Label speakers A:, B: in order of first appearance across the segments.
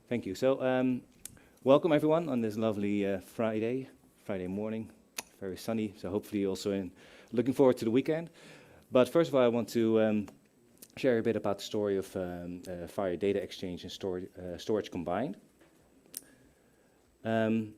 A: Thank you. So, welcome everyone on this lovely Friday morning. Very sunny, so hopefully also looking forward to the weekend. But first of all, I want to share a bit about the story of FHIR Data Exchange and storage combined. I'm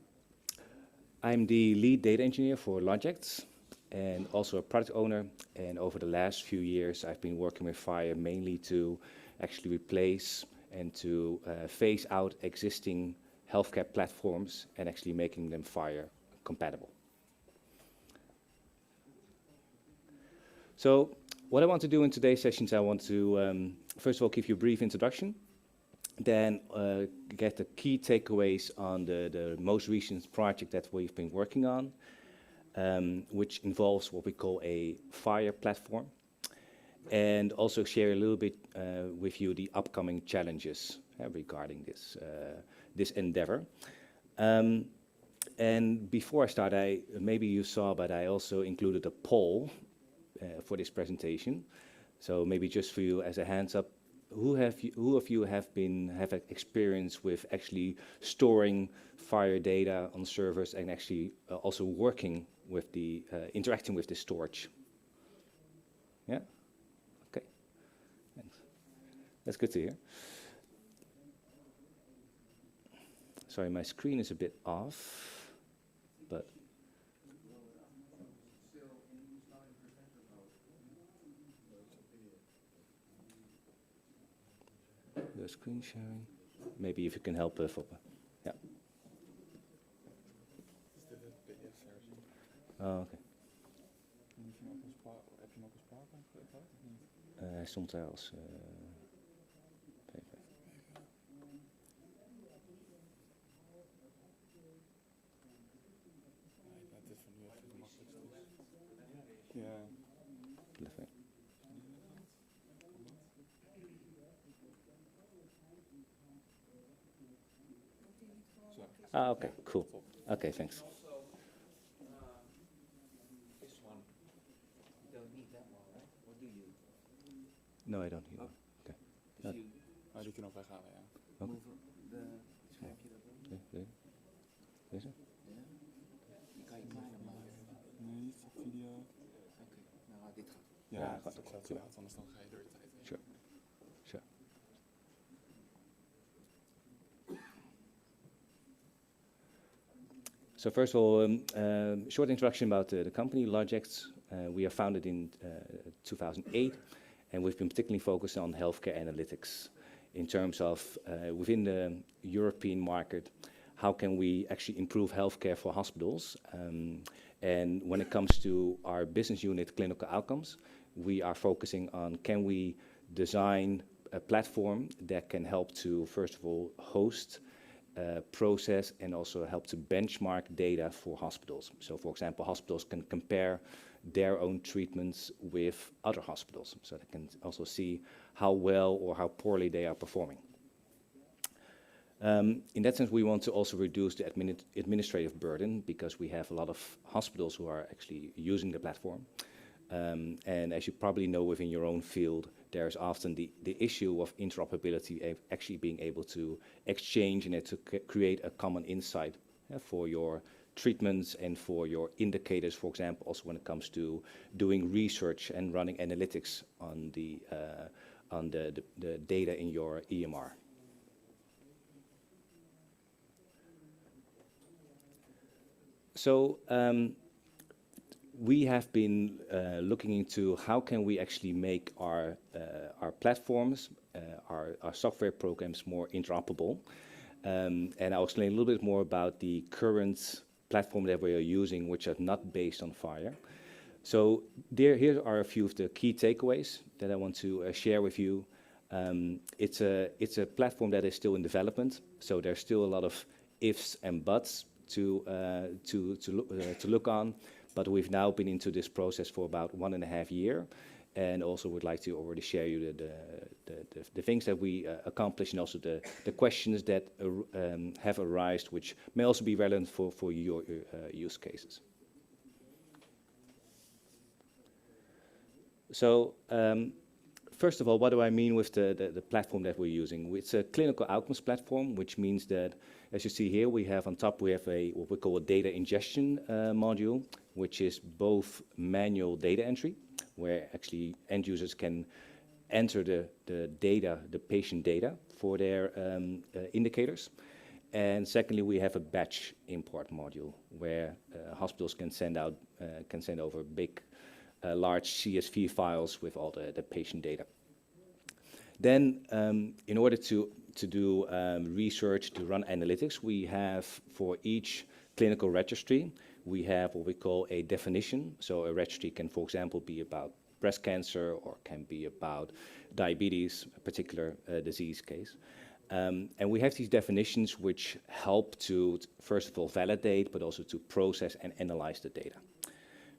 A: the lead data engineer for Logix and also a product owner. And over the last few years, I've been working with FHIR mainly to actually replace and to phase out existing healthcare platforms and actually making them FHIR compatible. So what I want to do in today's sessions, I want to first of all give you a brief introduction, then get the key takeaways on the most recent project that we've been working on, which involves what we call a FHIR platform, and also share a little bit with you the upcoming challenges regarding this endeavor. And before I start, maybe you saw, but I also included a poll for this presentation. So maybe just for you as a hands up, who of you have experience with actually storing FHIR data on servers and actually also working with the interacting with the storage? Yeah. Okay. Thanks. That's good to hear. Sorry, my screen is a bit off, but the screen sharing. Maybe if you can help, yeah. Oh, okay. Hij stond daar als PV.
B: Ja.
A: Ah, okay, cool. Okay, thanks.
C: This one, you don't need that one, right? Or do you?
A: No, I don't need that. Okay.
C: Dus you
B: Die kunnen we weghalen, ja.
A: Okay.
C: move de schermpje dat doen?
A: Deze?
C: Ja. Die kan je kleiner maken.
B: Nee, niet video.
C: Oké, nou dit gaat.
B: Ja,
A: goed.
B: dat gaat inderdaad, anders dan ga je door je tijd heen.
A: Sure. Sure. So first of all, short introduction about the company, Logix. We are founded in 2008, and we've been particularly focused on healthcare analytics in terms of within the European market, how can we actually improve healthcare for hospitals? And when it comes to our business unit, clinical outcomes, we are focusing on can we design a platform that can help to, first of all, host, process, and also help to benchmark data for hospitals. So for example, hospitals can compare their own treatments with other hospitals, so they can also see how well or how poorly they are performing. In that sense, we want to also reduce the administrative burden because we have a lot of hospitals who are actually using the platform. And as you probably know within your own field, there's often the issue of interoperability, actually being able to exchange and to create a common insight for your treatments and for your indicators, for example, also when it comes to doing research and running analytics on the data in your EMR. So we have been looking into how can we actually make our platforms, our software programs more interoperable. And I'll explain a little bit more about the current platform that we are using, which are not based on FHIR. So here are a few of the key takeaways that I want to share with you. It's a platform that is still in development, so there's still a lot of ifs and buts to look on. But we've now been into this process for about 1.5 years, and also would like to already share you the things that we accomplished, and also the questions that have arisen, which may also be relevant for your use cases. So first of all, what do I mean with the platform that we're using? It's a clinical outcomes platform, which means that, as you see here, we have on top, we have what we call a data ingestion module, which is both manual data entry, where actually end users can enter the data, the patient data for their indicators. And secondly, we have a batch import module where hospitals can send over big, large CSV files with all the patient data. Then, in order to do research, to run analytics, we have for each clinical registry, we have what we call a definition. So a registry can, for example, be about breast cancer or can be about diabetes, a particular disease case. And we have these definitions which help to, first of all, validate, but also to process and analyze the data.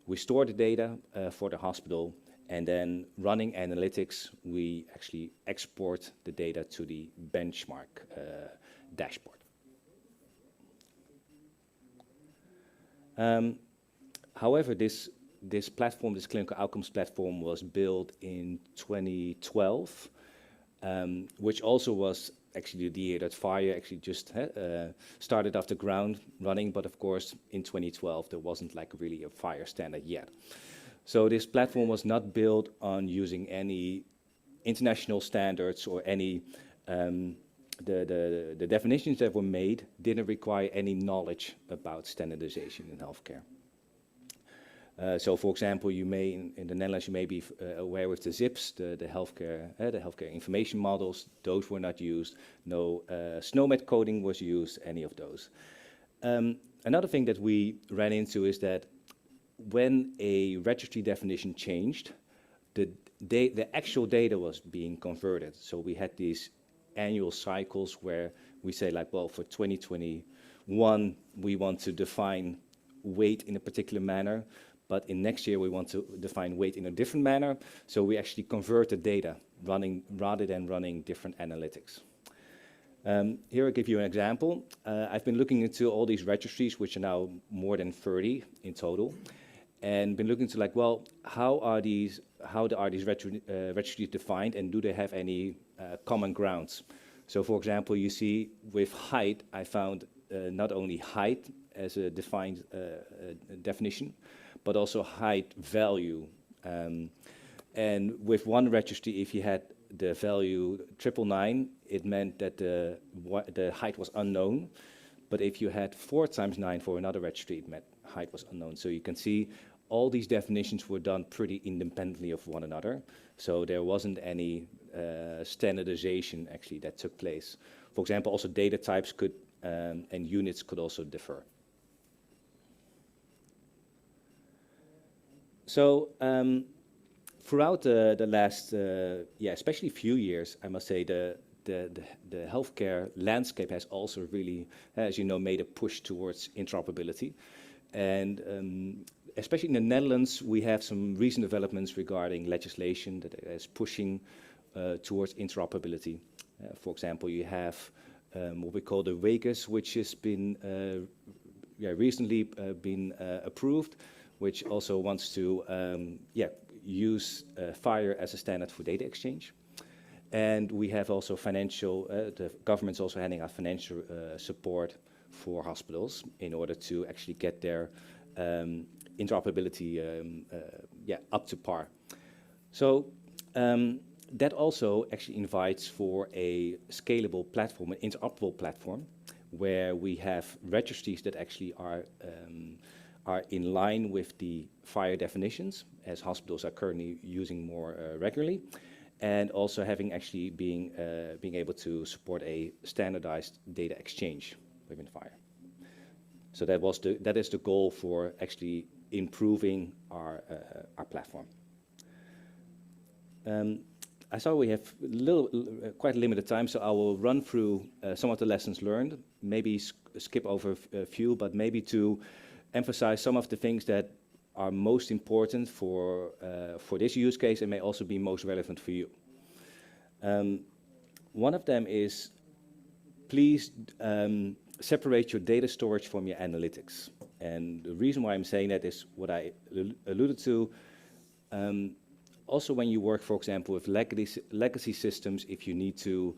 A: We store the data for the hospital, and then running analytics, we actually export the data to the benchmark dashboard. However, this platform, this clinical outcomes platform, was built in 2012, which also was actually the year that FHIR actually just started off the ground running, but of course in 2012 there wasn't like really a FHIR standard yet. So this platform was not built on using any international standards or any, the definitions that were made didn't require any knowledge about standardization in healthcare. So, for example, you may in the Netherlands you may be aware with the ZIPs, the healthcare information models. Those were not used. No SNOMED coding was used. Any of those. Another thing that we ran into is that when a registry definition changed, the actual data was being converted. So we had these annual cycles where we say like, well, for 2021 we want to define weight in a particular manner. But in next year, we want to define weight in a different manner. So we actually convert the data rather than running different analytics. Here I'll give you an example. I've been looking into all these registries, which are now more than 30 in total, and been looking to like, well, how are these registries defined, and do they have any common grounds? So, for example, you see with height, I found not only height as a defined definition, but also height value. And with one registry, if you had the value 999, it meant that the height was unknown. But if you had 4 times 9 for another registry, it meant height was unknown. So you can see all these definitions were done pretty independently of one another. So there wasn't any standardization actually that took place. For example, also data types could and units could also differ. So throughout the last, especially few years, I must say the healthcare landscape has also really, as you know, made a push towards interoperability. And especially in the Netherlands, we have some recent developments regarding legislation that is pushing towards interoperability. For example, you have what we call the WAKES, which has been recently been approved, which also wants to use FHIR as a standard for data exchange. And we have also financial, the government's also handing out financial support for hospitals in order to actually get their interoperability up to par. So that also actually invites for a scalable platform, an interoperable platform, where we have registries that actually are in line with the FHIR definitions, as hospitals are currently using more regularly, and also having actually being able to support a standardized data exchange within FHIR. So that is the goal for actually improving our platform. I saw we have quite limited time, so I will run through some of the lessons learned. Maybe skip over a few, but maybe to emphasize some of the things that are most important for this use case and may also be most relevant for you. One of them is, please separate your data storage from your analytics. And the reason why I'm saying that is what I alluded to. also when you work, for example, with legacy systems, if you need to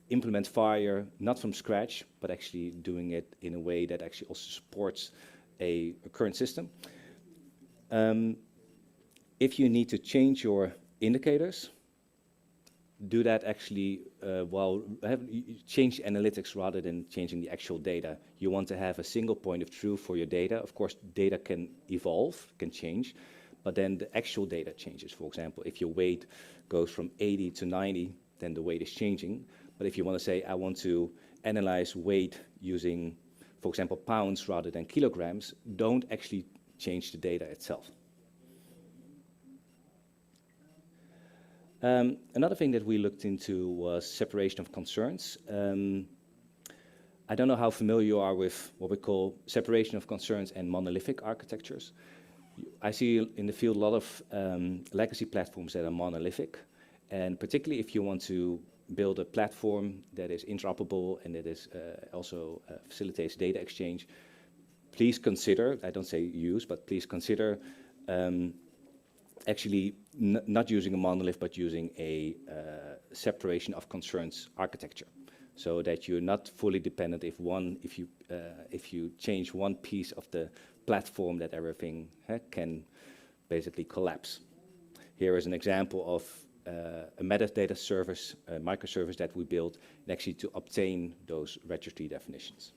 A: implement FHIR, not from scratch, but actually doing it in a way that actually also supports a current system. If you need to change your indicators, do that actually change analytics rather than changing the actual data. You want to have a single point of truth for your data. Of course, data can evolve, can change, but then the actual data changes. For example, if your weight goes from 80 to 90, then the weight is changing. But if you want to say, I want to analyze weight using, for example, pounds rather than kilograms, don't actually change the data itself. Another thing that we looked into was separation of concerns. I don't know how familiar you are with what we call separation of concerns and monolithic architectures. I see in the field a lot of legacy platforms that are monolithic, and particularly if you want to build a platform that is interoperable and that is also facilitates data exchange, please consider, I don't say use, but please consider actually not using a monolith, but using a separation of concerns architecture, so that you're not fully dependent if you change one piece of the platform, that everything can basically collapse. Here is an example of a metadata service, a microservice that we built actually to obtain those registry definitions.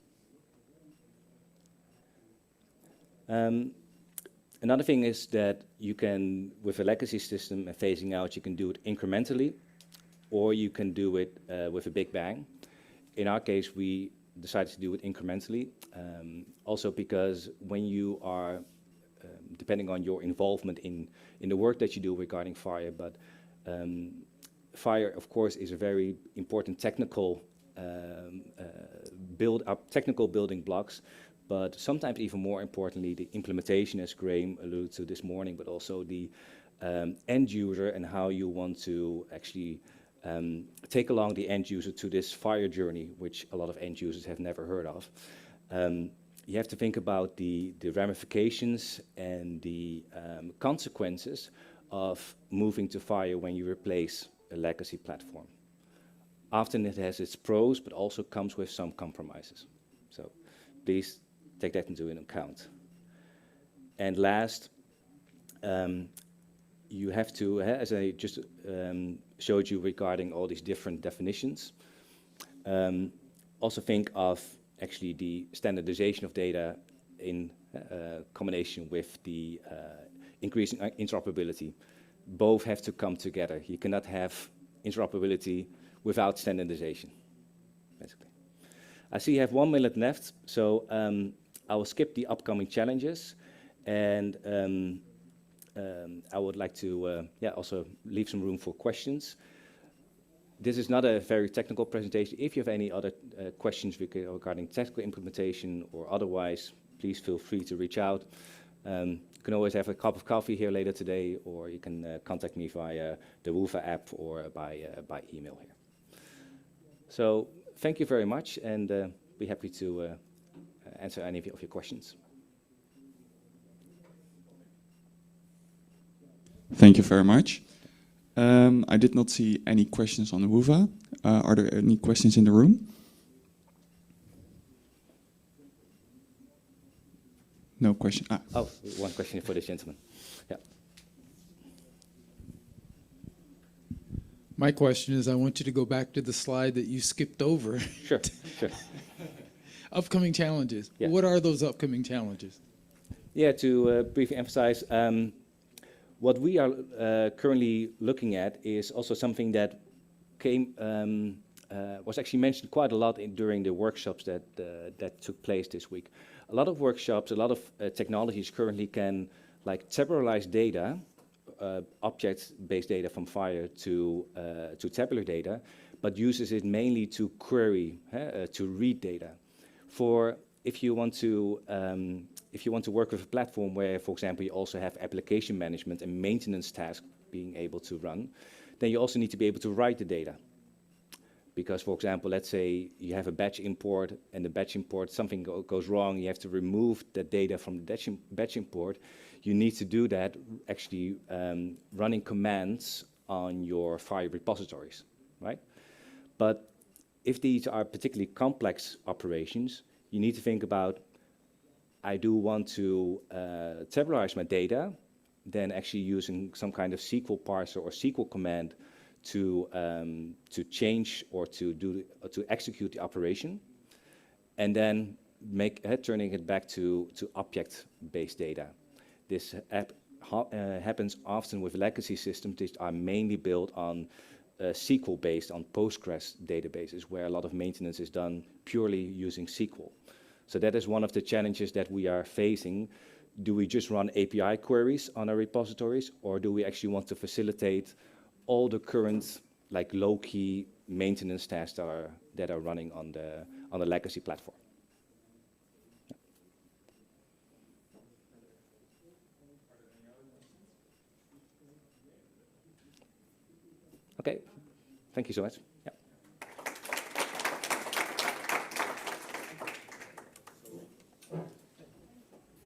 A: Another thing is that you can, with a legacy system and phasing out, you can do it incrementally, or you can do it with a big bang. In our case, we decided to do it incrementally, also because when you are, depending on your involvement in the work that you do regarding FHIR, but FHIR, of course, is a very important technical technical building blocks. But sometimes even more importantly, the implementation, as Graham alluded to this morning, but also the end user and how you want to actually take along the end user to this FHIR journey, which a lot of end users have never heard of. You have to think about the ramifications and the consequences of moving to FHIR when you replace a legacy platform. Often it has its pros, but also comes with some compromises. So please take that into account. And last, you have to, as I just showed you regarding all these different definitions, also think of actually the standardization of data in combination with the increasing interoperability. Both have to come together. You cannot have interoperability without standardization, basically. I see you have 1 minute left, so I will skip the upcoming challenges, and I would like to also leave some room for questions. This is not a very technical presentation. If you have any other questions regarding technical implementation or otherwise, please feel free to reach out. You can always have a cup of coffee here later today, or you can contact me via the Woofa app or by email here. So thank you very much, and be happy to answer any of your questions.
B: Thank you very much. I did not see any questions on the Woofa. Are there any questions in the room? No question. Ah.
A: Oh, one question for this gentleman. Yeah.
D: My question is, I want you to go back to the slide that you skipped over.
A: Sure, sure.
D: Upcoming challenges.
A: Yeah.
D: What are those upcoming challenges?
A: Yeah, to briefly emphasize, what we are currently looking at is also something that was actually mentioned quite a lot during the workshops that took place this week. A lot of workshops, a lot of technologies currently can tabularize data, object-based data from FHIR to tabular data, but uses it mainly to query, to read data. If you want to work with a platform where, for example, you also have application management and maintenance tasks being able to run, then you also need to be able to write the data. Because, for example, let's say you have a batch import, and the batch import, something goes wrong, you have to remove that data from the batch import. you need to do that actually running commands on your FHIR repositories, right? But if these are particularly complex operations, you need to think about, I do want to tabularize my data, then actually using some kind of SQL parser or SQL command to change or to execute the operation, and then turning it back to object-based data. This happens often with legacy systems that are mainly built on SQL based on Postgres databases, where a lot of maintenance is done purely using SQL. So that is one of the challenges that we are facing. Do we just run API queries on our repositories, or do we actually want to facilitate all the current like low-key maintenance tasks that are running on the legacy platform? Okay, thank you so much.